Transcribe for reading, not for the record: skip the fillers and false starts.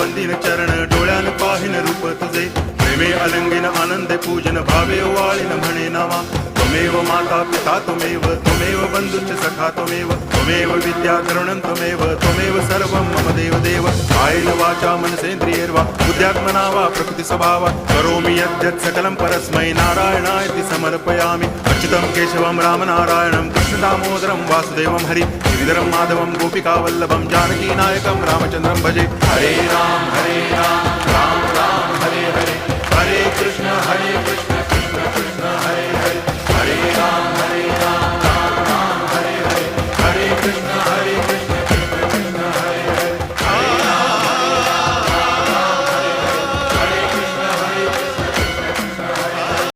वंदिन चरण डोळ्यान पाहिन रूप तुझे प्रेमे अलंगिन आनंदे पूजन भावे वाळीन म्हणे नामा त्वमेव माता पिता त्वमेव बंधुश्च सखा त्वमेव विद्या द्रवणं त्वमेव सर्वं मम देव कायेन वाचा मनसेन्द्रियैर्वा बुद्ध्यात्मना वा प्रकृति स्वभावात् करोमि यद्यत् सकलं परस्मै नारायणायति समर्पयामि अच्युतं केशवं रामनारायणं कृष्णदामोदरं वासुदेवं हरि गिरिधरं माधवं गोपिकावल्लभं जानकीनायकं रामचन्द्रं भजे हरे राम राम राम हरे हरे हरे कृष्ण